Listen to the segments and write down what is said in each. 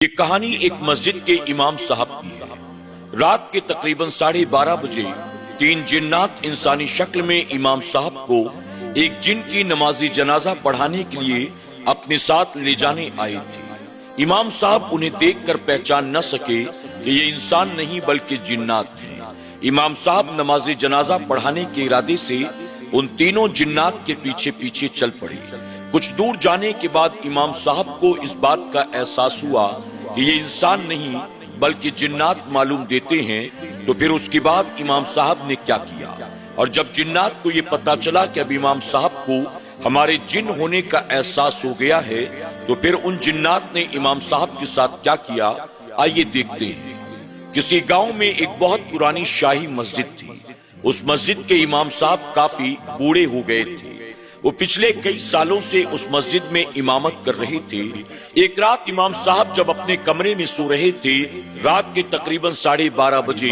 یہ کہانی ایک مسجد کے امام صاحب کی ہے۔ رات کے تقریباً 12:30 بجے 3 جنات انسانی شکل میں امام صاحب کو ایک جن کی نماز جنازہ پڑھانے کے لیے اپنے ساتھ لے جانے آئے تھے۔ امام صاحب انہیں دیکھ کر پہچان نہ سکے کہ یہ انسان نہیں بلکہ جنات ہیں۔ امام صاحب نماز جنازہ پڑھانے کے ارادے سے ان تینوں جنات کے پیچھے پیچھے چل پڑے۔ کچھ دور جانے کے بعد امام صاحب کو اس بات کا احساس ہوا کہ یہ انسان نہیں بلکہ جنات معلوم دیتے ہیں۔ تو پھر اس کے بعد امام صاحب نے کیا کیا، اور جب جنات کو یہ پتا چلا کہ اب امام صاحب کو ہمارے جن ہونے کا احساس ہو گیا ہے، تو پھر ان جنات نے امام صاحب کے ساتھ کیا کیا، آئیے دیکھتے ہیں۔ کسی گاؤں میں ایک بہت پرانی شاہی مسجد تھی۔ اس مسجد کے امام صاحب کافی بوڑھے ہو گئے تھے۔ وہ پچھلے کئی سالوں سے اس مسجد میں امامت کر رہے تھے۔ ایک رات امام صاحب جب اپنے کمرے میں سو رہے تھے، رات کے تقریباً 12:30 بجے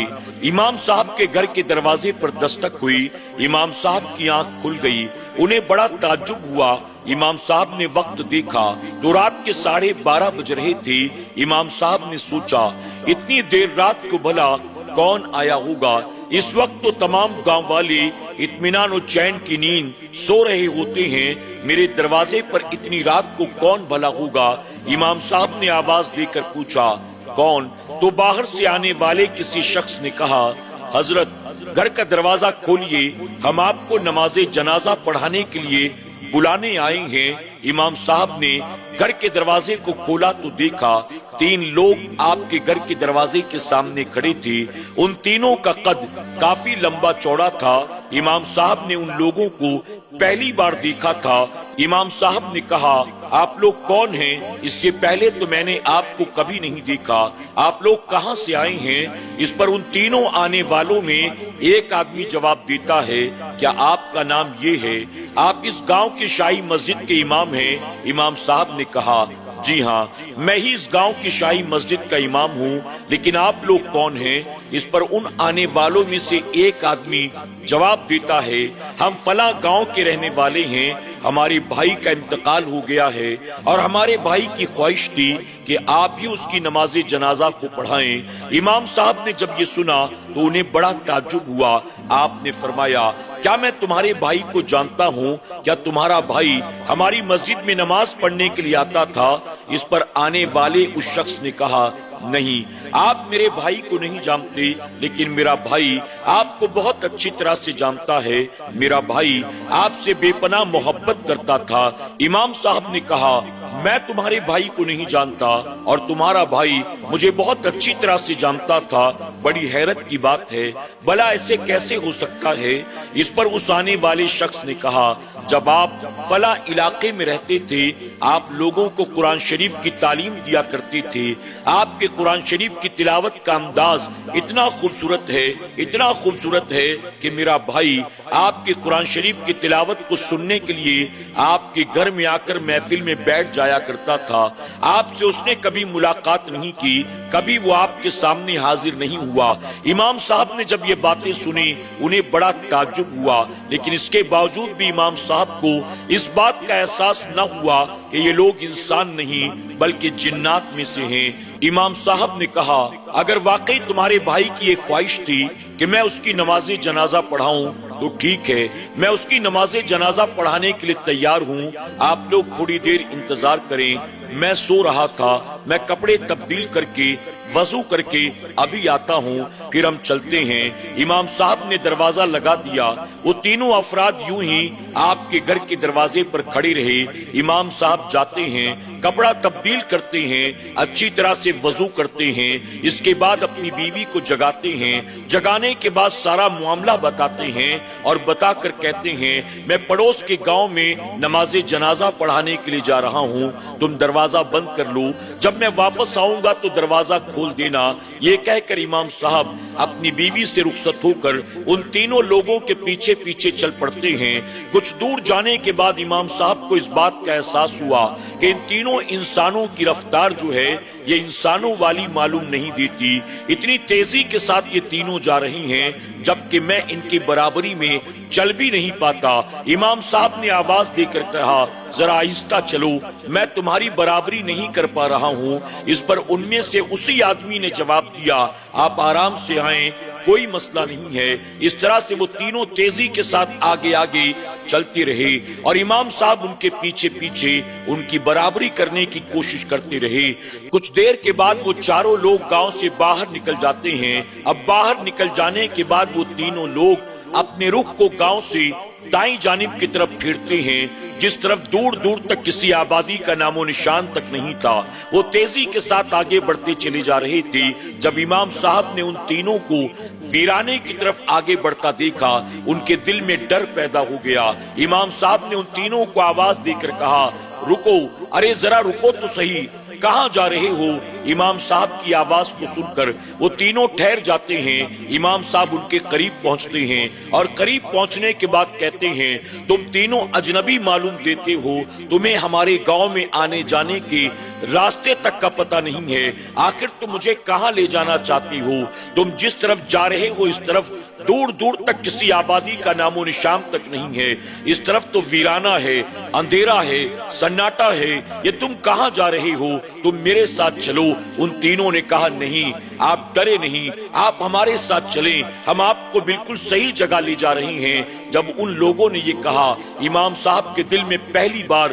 امام صاحب کے گھر کے دروازے پر دستک ہوئی۔ امام صاحب کی آنکھ کھل گئی۔ انہیں بڑا تعجب ہوا۔ امام صاحب نے وقت دیکھا تو رات کے 12:30 بج رہے تھے۔ امام صاحب نے سوچا، اتنی دیر رات کو بھلا کون آیا ہوگا؟ اس وقت تو تمام گاؤں والے اطمینان و چین کی نیند سو رہے ہوتے ہیں، میرے دروازے پر اتنی رات کو کون بھلا ہوگا؟ امام صاحب نے آواز دے کر پوچھا، کون؟ تو باہر سے آنے والے کسی شخص نے کہا، حضرت گھر کا دروازہ کھولیے، ہم آپ کو نماز جنازہ پڑھانے کے لیے بلانے آئے ہیں۔ امام صاحب نے گھر کے دروازے کو کھولا تو دیکھا 3 لوگ آپ کے گھر کے دروازے کے سامنے کھڑے تھے۔ ان تینوں کا قد کافی لمبا چوڑا تھا۔ امام صاحب نے ان لوگوں کو پہلی بار دیکھا تھا۔ امام صاحب نے کہا، آپ لوگ کون ہیں؟ اس سے پہلے تو میں نے آپ کو کبھی نہیں دیکھا، آپ لوگ کہاں سے آئے ہیں؟ اس پر ان تینوں آنے والوں میں ایک آدمی جواب دیتا ہے، کیا آپ کا نام یہ ہے؟ آپ اس گاؤں کی شاہی مسجد کے امام ہیں؟ امام صاحب نے کہا، جی ہاں، میں ہی اس گاؤں کی شاہی مسجد کا امام ہوں، لیکن آپ لوگ کون ہیں؟ اس پر ان آنے والوں میں سے ایک آدمی جواب دیتا ہے، ہم فلاں گاؤں کے رہنے والے ہیں، ہمارے بھائی کا انتقال ہو گیا ہے اور ہمارے بھائی کی خواہش تھی کہ آپ ہی اس کی نماز جنازہ کو پڑھائیں۔ امام صاحب نے جب یہ سنا تو انہیں بڑا تعجب ہوا۔ آپ نے فرمایا، کیا میں تمہارے بھائی کو جانتا ہوں؟ کیا تمہارا بھائی ہماری مسجد میں نماز پڑھنے کے لیے آتا تھا؟ اس پر آنے والے اس شخص نے کہا، نہیں، آپ میرے بھائی کو نہیں جانتے، لیکن میرا بھائی آپ کو بہت اچھی طرح سے جانتا ہے۔ میرا بھائی آپ سے بے پناہ محبت کرتا تھا۔ امام صاحب نے کہا، میں تمہارے بھائی کو نہیں جانتا اور تمہارا بھائی مجھے بہت اچھی طرح سے جانتا تھا، بڑی حیرت کی بات ہے، بھلا ایسے کیسے ہو سکتا ہے؟ اس پر اس آنے والے شخص نے کہا، جب آپ فلاں علاقے میں رہتے تھے، آپ لوگوں کو قرآن شریف کی تعلیم دیا کرتے تھے۔ آپ کے قرآن شریف کی تلاوت کا انداز اتنا خوبصورت ہے، اتنا خوبصورت ہے کہ میرا بھائی آپ کے قرآن شریف کی تلاوت کو سننے کے لیے آپ کے گھر میں آ کر محفل میں بیٹھ جایا کرتا تھا۔ آپ سے اس نے کبھی ملاقات نہیں کی، کبھی وہ آپ کے سامنے حاضر نہیں ہوا۔ امام صاحب نے جب یہ باتیں سنی انہیں بڑا تعجب ہوا، لیکن اس کے باوجود بھی امام صاحب کو اس بات کا احساس نہ ہوا کہ یہ لوگ انسان نہیں بلکہ جنات میں سے ہیں۔ امام صاحب نے کہا، اگر واقعی تمہارے بھائی کی ایک خواہش تھی کہ میں اس کی نماز جنازہ پڑھاؤں تو ٹھیک ہے، میں اس کی نماز جنازہ پڑھانے کے لیے تیار ہوں۔ آپ لوگ تھوڑی دیر انتظار کریں، میں سو رہا تھا، میں کپڑے تبدیل کر کے وضو کر کے ابھی آتا ہوں، پھر ہم چلتے ہیں۔ امام صاحب نے دروازہ لگا دیا۔ وہ تینوں افراد یوں ہی آپ کے گھر کے دروازے پر کھڑے رہے۔ امام صاحب جاتے ہیں، کپڑا تبدیل کرتے ہیں، اچھی طرح سے وضو کرتے ہیں، اس کے بعد اپنی بیوی کو جگاتے ہیں۔ جگانے کے بعد سارا معاملہ بتاتے ہیں اور بتا کر کہتے ہیں، میں پڑوس کے گاؤں میں نماز جنازہ پڑھانے کے لیے جا رہا ہوں، تم دروازہ بند کر لو، جب میں واپس آؤں گا تو دروازہ کھول دینا۔ یہ کہہ کر امام صاحب اپنی بیوی سے رخصت ہو کر ان تینوں لوگوں کے پیچھے پیچھے چل پڑتے ہیں۔ کچھ دور جانے کے بعد امام صاحب کو اس بات کا احساس ہوا کہ ان تینوں انسانوں کی رفتار جو ہے یہ انسانوں والی معلوم نہیں دیتی۔ اتنی تیزی کے ساتھ یہ تینوں جا رہی ہیں جبکہ میں ان کی برابری میں چل بھی نہیں پاتا۔ امام صاحب نے آواز دے کر کہا، ذرا آہستہ چلو، میں تمہاری برابری نہیں کر پا رہا ہوں۔ اس پر ان میں سے اسی آدمی نے جواب دیا، آپ آرام سے آئیں، کوئی مسئلہ نہیں ہے۔ اس طرح سے وہ تینوں تیزی کے ساتھ آگے آگے چلتے رہے اور امام صاحب ان کے پیچھے پیچھے ان کی برابری کرنے کی کوشش کرتے رہے۔ کچھ دیر کے بعد وہ چاروں لوگ گاؤں سے باہر نکل جاتے ہیں۔ اب باہر نکل جانے کے بعد وہ تینوں لوگ اپنے رخ کو گاؤں سے دائیں جانب کی طرف پھیرتے ہیں، جس طرف دور دور تک کسی آبادی کا نام و نشان تک نہیں تھا۔ وہ تیزی کے ساتھ آگے بڑھتے چلے جا رہے تھے۔ جب امام صاحب نے ان تینوں کو ویرانے کی طرف آگے بڑھتا دیکھا، ان کے دل میں ڈر پیدا ہو گیا۔ امام صاحب نے ان تینوں کو آواز دے کر کہا، رکو، ارے ذرا رکو تو صحیح، کہاں جا رہے ہو؟ امام صاحب کی آواز کو سن کر وہ تینوں ٹھہر جاتے ہیں۔ امام صاحب ان کے قریب پہنچتے ہیں اور قریب پہنچنے کے بعد کہتے ہیں، تم تینوں اجنبی معلوم دیتے ہو، تمہیں ہمارے گاؤں میں آنے جانے کے راستے تک کا پتہ نہیں ہے، آخر تم مجھے کہاں لے جانا چاہتے ہو؟ تم جس طرف جا رہے ہو اس طرف دور دور تک کسی آبادی کا نام و نشان تک نہیں ہے، اس طرف تو ویرانہ ہے، اندھیرا ہے، سناٹا ہے، یہ تم کہاں جا رہے ہو؟ تم میرے ساتھ چلو۔ ان تینوں نے کہا، نہیں، آپ ڈرے نہیں، آپ ہمارے ساتھ چلیں، ہم آپ کو بالکل صحیح جگہ لے جا رہے ہیں۔ جب ان لوگوں نے یہ کہا، امام صاحب کے دل میں پہلی بار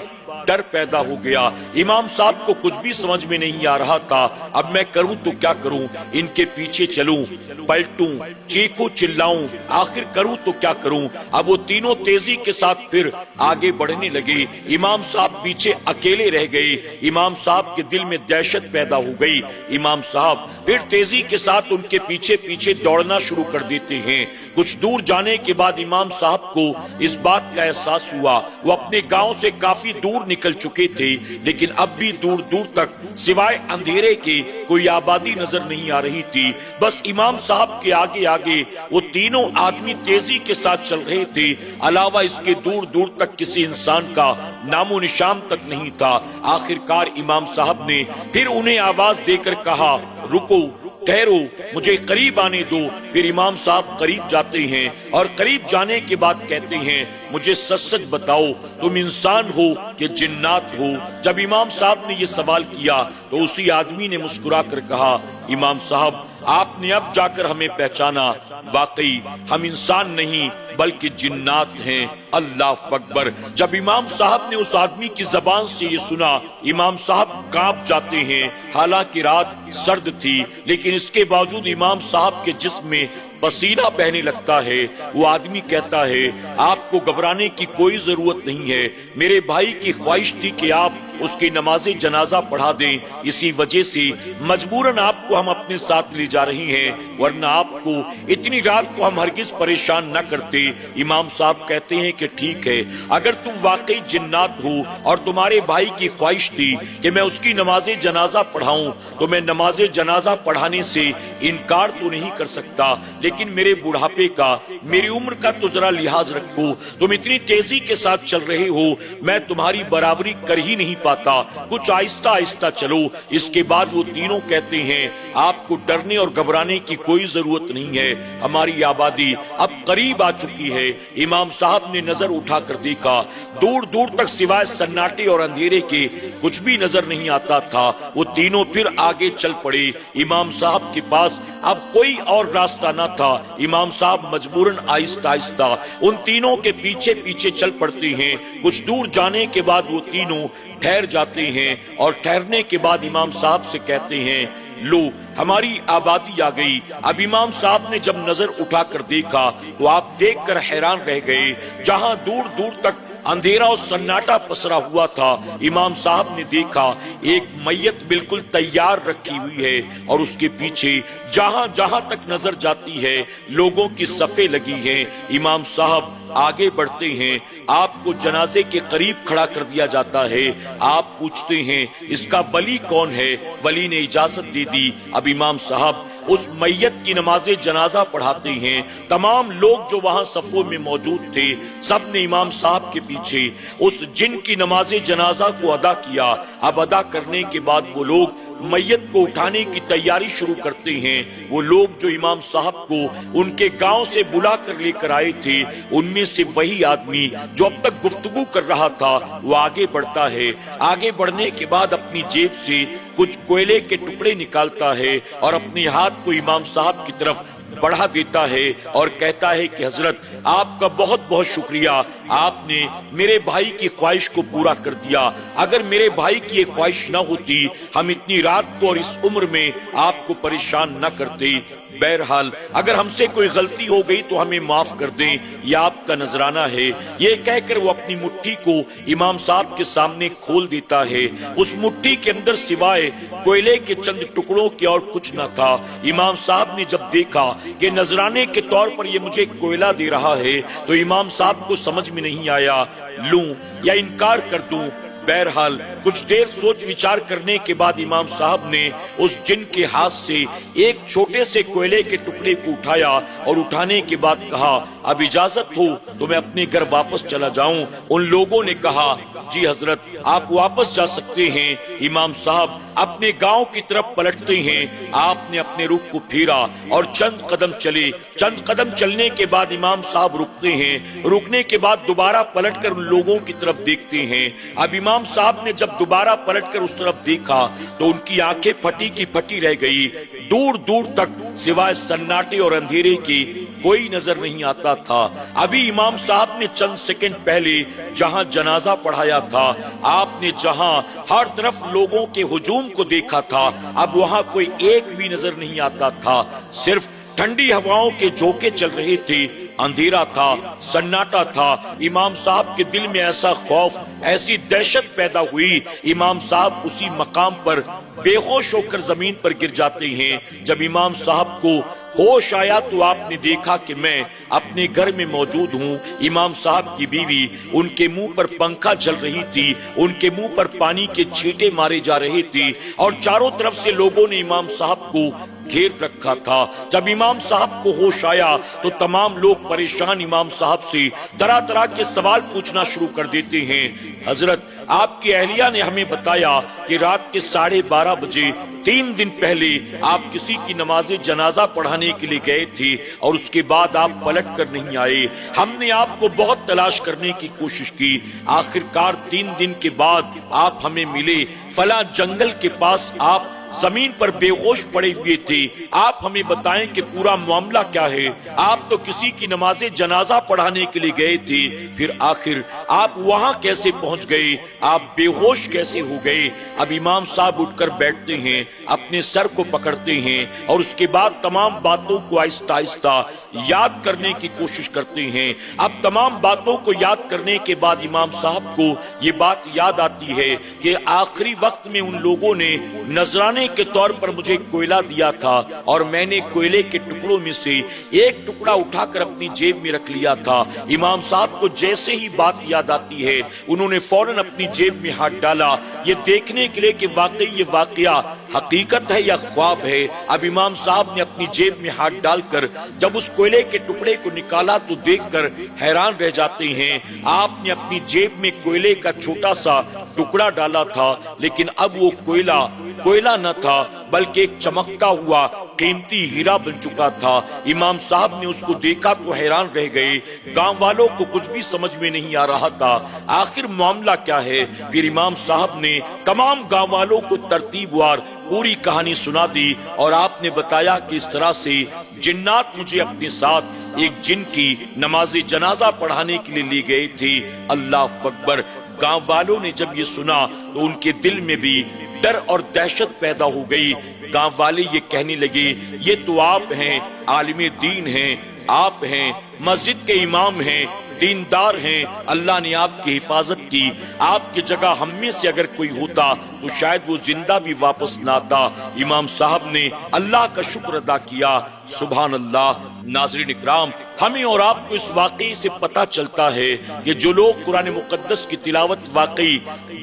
ڈر پیدا ہو گیا۔ امام صاحب کو کچھ بھی سمجھ میں نہیں آ رہا تھا، اب میں کروں تو کیا کروں؟ ان کے پیچھے چلوں، پلٹوں، چیخوں، چلاؤں، آخر کروں تو کیا کروں؟ اب وہ تینوں تیزی کے ساتھ پھر آگے بڑھنے لگے۔ امام صاحب پیچھے اکیلے رہ گئے۔ امام صاحب کے دل میں دہشت پیدا ہو گئی۔ امام صاحب پھر تیزی کے ساتھ ان کے پیچھے پیچھے دوڑنا شروع کر دیتے ہیں۔ کچھ دور جانے کے بعد امام صاحب کو اس بات کا احساس ہوا، وہ اپنے گاؤں سے کافی دور نکل چکے تھے، لیکن اب بھی دور دور تک سوائے اندھیرے کے کوئی آبادی نظر نہیں آ رہی تھی۔ بس امام صاحب کے آگے آگے وہ تینوں آدمی تیزی کے ساتھ چل رہے تھے، علاوہ اس کے دور دور تک کسی انسان کا نام و نشان تک نہیں تھا۔ آخر کار امام صاحب نے پھر انہیں آواز دے کر کہا، رکو، ٹھہرو، مجھے قریب آنے دو۔ پھر امام صاحب قریب جاتے ہیں اور قریب جانے کے بعد کہتے ہیں، مجھے سچ سچ بتاؤ، تم انسان ہو کہ جنات ہو؟ جب امام صاحب نے یہ سوال کیا تو اسی آدمی نے مسکرا کر کہا، امام صاحب آپ نے اب جا کر ہمیں پہچانا، واقعی ہم انسان نہیں بلکہ جنات ہیں۔ اللہ اکبر۔ جب امام صاحب نے اس آدمی کی زبان سے یہ سنا، امام صاحب کانپ جاتے ہیں۔ حالانکہ رات سرد تھی، لیکن اس کے باوجود امام صاحب کے جسم میں پسینہ بہنے لگتا ہے۔ وہ آدمی کہتا ہے، آپ کو گھبرانے کی کوئی ضرورت نہیں ہے، میرے بھائی کی خواہش تھی کہ آپ اس کی نماز جنازہ پڑھا دیں، اسی وجہ سے مجبوراً آپ کو ہم اپنے ساتھ لے جا رہے ہیں، ورنہ آپ کو اتنی رات کو ہم ہرگز پریشان نہ کرتے۔ امام صاحب کہتے ہیں کہ ٹھیک ہے، اگر تم واقعی جنات ہو اور تمہارے بھائی کی خواہش تھی کہ میں اس کی نماز جنازہ پڑھاؤں، تو میں نماز جنازہ پڑھانے سے انکار تو نہیں کر سکتا، لیکن میرے بڑھاپے کا، میری عمر کا تو ذرا لحاظ رکھو، تم اتنی تیزی کے ساتھ چل رہے ہو، میں تمہاری برابری کر ہی نہیں پاتا، کچھ آہستہ آہستہ چلو۔ اس کے بعد وہ تینوں کہتے ہیں، آپ کو ڈرنے اور گھبرانے کی کوئی ضرورت نہیں ہے، ہماری آبادی اب قریب آ چکی ہے۔ امام صاحب نے نظر اٹھا کر دیکھا، دور دور تک سوائے سناٹے اور اندھیرے کے کچھ بھی نظر نہیں آتا تھا۔ وہ تینوں پھر آگے چل پڑے۔ امام صاحب کے پاس اب کوئی اور راستہ نہ تھا۔ امام صاحب مجبوراً آہستہ آہستہ ان تینوں کے پیچھے پیچھے چل پڑتے ہیں۔ کچھ دور جانے کے بعد وہ تینوں ٹھہر جاتے ہیں اور ٹھہرنے کے بعد امام صاحب سے کہتے ہیں، لو، ہماری آبادی آ گئی۔ اب امام صاحب نے جب نظر اٹھا کر دیکھا تو آپ دیکھ کر حیران رہ گئے۔ جہاں دور دور تک اندھیرا اور سناٹا پسرا ہوا تھا، امام صاحب نے دیکھا ایک میت بالکل تیار رکھی ہوئی ہے اور اس کے پیچھے جہاں جہاں تک نظر جاتی ہے لوگوں کی صفیں لگی ہیں۔ امام صاحب آگے بڑھتے ہیں، آپ کو جنازے کے قریب کھڑا کر دیا جاتا ہے۔ آپ پوچھتے ہیں، اس کا ولی کون ہے؟ ولی نے اجازت دے دی۔ اب امام صاحب اس میت کی نماز جنازہ پڑھاتے ہیں۔ تمام لوگ جو وہاں صفوں میں موجود تھے، سب نے امام صاحب کے پیچھے اس جن کی نماز جنازہ کو ادا کیا۔ اب ادا کرنے کے بعد وہ لوگ میت کو اٹھانے کی تیاری شروع کرتے ہیں۔ وہ لوگ جو امام صاحب کو ان کے گاؤں سے بلا کر لے کر آئے تھے، ان میں سے وہی آدمی جو اب تک گفتگو کر رہا تھا وہ آگے بڑھتا ہے۔ آگے بڑھنے کے بعد اپنی جیب سے کچھ کوئلے کے ٹکڑے نکالتا ہے اور اپنے ہاتھ کو امام صاحب کی طرف بڑھا دیتا ہے اور کہتا ہے کہ حضرت آپ کا بہت بہت شکریہ، آپ نے میرے بھائی کی خواہش کو پورا کر دیا۔ اگر میرے بھائی کی ایک خواہش نہ ہوتی ہم اتنی رات کو اور اس عمر میں آپ کو پریشان نہ کرتے۔ بہرحال اگر ہم سے کوئی غلطی ہو گئی تو ہمیں معاف کر دیں، یہ آپ کا نذرانہ ہے۔ یہ کہہ کر وہ اپنی مٹھی کو امام صاحب کے سامنے کھول دیتا ہے۔ اس مٹھی کے اندر سوائے کوئلے کے چند ٹکڑوں کے اور کچھ نہ تھا۔ امام صاحب نے جب دیکھا کہ نذرانے کے طور پر یہ مجھے کوئلہ دے رہا ہے تو امام صاحب کو سمجھ میں نہیں آیا لوں یا انکار کر دوں۔ بہرحال کچھ دیر سوچ وچار کرنے کے بعد امام صاحب نے اس جن کے ہاتھ سے ایک چھوٹے سے کوئلے کے ٹکڑے کو اٹھایا اور اٹھانے کے بعد کہا اب اجازت ہو تو میں اپنے گھر واپس چلا جاؤں۔ ان لوگوں نے کہا جی حضرت آپ واپس جا سکتے ہیں۔ امام صاحب اپنے گاؤں کی طرف پلٹتے ہیں۔ آپ نے اپنے رخ کو پھیرا اور چند قدم چلے۔ چند قدم چلنے کے بعد امام صاحب رکتے ہیں۔ رکنے کے بعد دوبارہ پلٹ کر ان لوگوں کی طرف دیکھتے ہیں۔ اب امام صاحب نے جب دوبارہ پلٹ کر اس طرف دیکھا تو ان کی آنکھیں پھٹی کی پھٹی رہ گئی۔ دور دور تک سوائے سناٹے اور اندھیرے کی کوئی نظر نہیں آتا تھا۔ ابھی امام صاحب نے چند سیکنڈ پہلے جہاں جنازہ پڑھایا تھا، آپ نے جہاں ہر طرف لوگوں کے ہجوم کو دیکھا تھا، اب وہاں کوئی ایک بھی نظر نہیں آتا تھا۔ صرف ٹھنڈی ہواؤں کے جھونکے چل رہے تھے، اندھیرا تھا، سناٹا تھا۔ امام صاحب کے دل میں ایسا خوف، ایسی دہشت پیدا ہوئی، امام صاحب اسی مقام پر بے ہوش ہو کر زمین پر گر جاتے ہیں۔ جب امام صاحب کو ہوش آیا تو آپ نے دیکھا کہ میں اپنے گھر میں موجود ہوں۔ امام صاحب کی بیوی ان کے منہ پر پنکھا چل رہی تھی، ان کے منہ پر پانی کے چھینٹے مارے جا رہے تھے اور چاروں طرف سے لوگوں نے امام صاحب کو گھیر رکھا تھا۔ جب امام صاحب کو ہوش آیا تو تمام لوگ پریشان امام صاحب سے طرح طرح کے سوال پوچھنا شروع کر دیتے ہیں۔ حضرت آپ کی اہلیہ نے ہمیں بتایا کہ رات کے 12:30 بجے 3 دن پہلے آپ کسی کی نماز جنازہ پڑھانے کے لیے گئے تھے اور اس کے بعد آپ پلٹ کر نہیں آئے۔ ہم نے آپ کو بہت تلاش کرنے کی کوشش کی، آخرکار 3 دن کے بعد آپ ہمیں ملے۔ فلاں جنگل کے پاس آپ زمین پر بے ہوش پڑے ہوئے تھے۔ آپ ہمیں بتائیں کہ پورا معاملہ کیا ہے؟ آپ تو کسی کی نماز جنازہ پڑھانے کے لیے گئے تھے، پھر آخر آپ وہاں کیسے پہنچ گئے؟ آپ بے ہوش کیسے ہو گئے؟ اب امام صاحب اٹھ کر بیٹھتے ہیں، اپنے سر کو پکڑتے ہیں اور اس کے بعد تمام باتوں کو آہستہ آہستہ یاد کرنے کی کوشش کرتے ہیں۔ اب تمام باتوں کو یاد کرنے کے بعد امام صاحب کو یہ بات یاد آتی ہے کہ آخری وقت میں ان لوگوں نے نذرانے کے طور پر مجھے کوئلہ دیا تھا اور میں نے کوئلے کے ٹکڑوں میں سے ایک ٹکڑا اٹھا کر اپنی جیب میں رکھ لیا تھا۔ امام صاحب کو جیسے ہی بات یاد آتی ہے انہوں نے فوراً اپنی جیب میں ہاتھ ڈالا، یہ دیکھنے کے لیے کہ واقعی یہ واقعہ حقیقت ہے یا خواب ہے۔ اب امام صاحب نے اپنی جیب میں ہاتھ ڈال کر جب اس کوئلے کے ٹکڑے کو نکالا تو دیکھ کر حیران رہ جاتے ہیں۔ آپ نے اپنی جیب میں کوئلے کا چھوٹا سا ٹکڑا ڈالا تھا، لیکن اب وہ کوئلہ نہ تھا بلکہ ایک چمکتا ہوا قیمتی ہیرا بن چکا تھا۔ امام صاحب نے اس کو دیکھا تو حیران رہ گئے۔ گاؤں والوں کو کچھ بھی سمجھ میں نہیں آ رہا تھا آخر معاملہ کیا ہے۔ پھر امام صاحب نے تمام گاؤں والوں کو ترتیب وار پوری کہانی سنا دی اور آپ نے بتایا کہ اس طرح سے جنات مجھے اپنے ساتھ ایک جن کی نماز جنازہ پڑھانے کے لیے لے گئے تھے۔ اللہ اکبر! گاؤں والوں نے جب یہ سنا تو ان کے دل میں بھی ڈر اور دہشت پیدا ہو گئی۔ گاؤں والے یہ کہنے لگے یہ تو آپ ہیں، عالم دین ہیں، آپ ہیں مسجد کے امام ہیں، دیندار ہیں، اللہ نے آپ کی حفاظت کی۔ آپ کی جگہ ہم میں سے اگر کوئی ہوتا تو شاید وہ زندہ بھی واپس نہ آتا۔ امام صاحب نے اللہ کا شکر ادا کیا۔ سبحان اللہ۔ ناظرین اکرام، ہمیں اور آپ کو اس واقعے سے پتہ چلتا ہے کہ جو لوگ قرآن مقدس کی تلاوت واقعی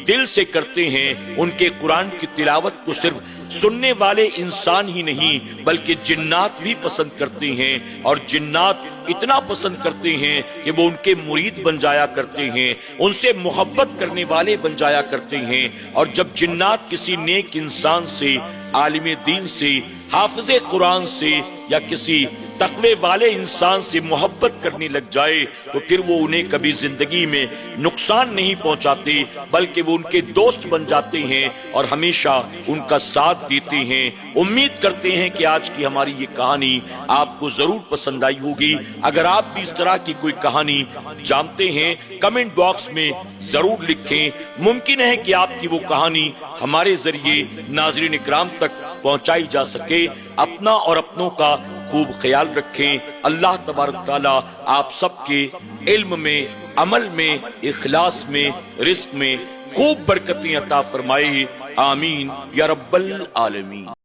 دل سے کرتے ہیں ان کے قرآن کی تلاوت کو صرف سننے والے انسان ہی نہیں بلکہ جنات بھی پسند کرتے ہیں، اور جنات اتنا پسند کرتے ہیں کہ وہ ان کے مرید بن جایا کرتے ہیں، ان سے محبت کرنے والے بن جایا کرتے ہیں۔ اور جب جنات کسی نیک انسان سے، عالم دین سے، حافظ قرآن سے یا کسی تقوی والے انسان سے محبت کرنے لگ جائے تو پھر وہ انہیں کبھی زندگی میں نقصان نہیں پہنچاتے، بلکہ وہ ان کے دوست بن جاتے ہیں اور ہمیشہ ان کا ساتھ دیتے ہیں۔ امید کرتے ہیں کہ آج کی ہماری یہ کہانی آپ کو ضرور پسند آئی ہوگی۔ اگر آپ بھی اس طرح کی کوئی کہانی جانتے ہیں کمنٹ باکس میں ضرور لکھیں۔ ممکن ہے کہ آپ کی وہ کہانی ہمارے ذریعے ناظرین اکرام تک پہنچائی جا سکے۔ اپنا اور اپنوں کا خوب خیال رکھیں۔ اللہ تبارک تعالیٰ آپ سب کے علم میں، عمل میں، اخلاص میں، رزق میں خوب برکتیں عطا فرمائے۔ آمین یا رب العالمین۔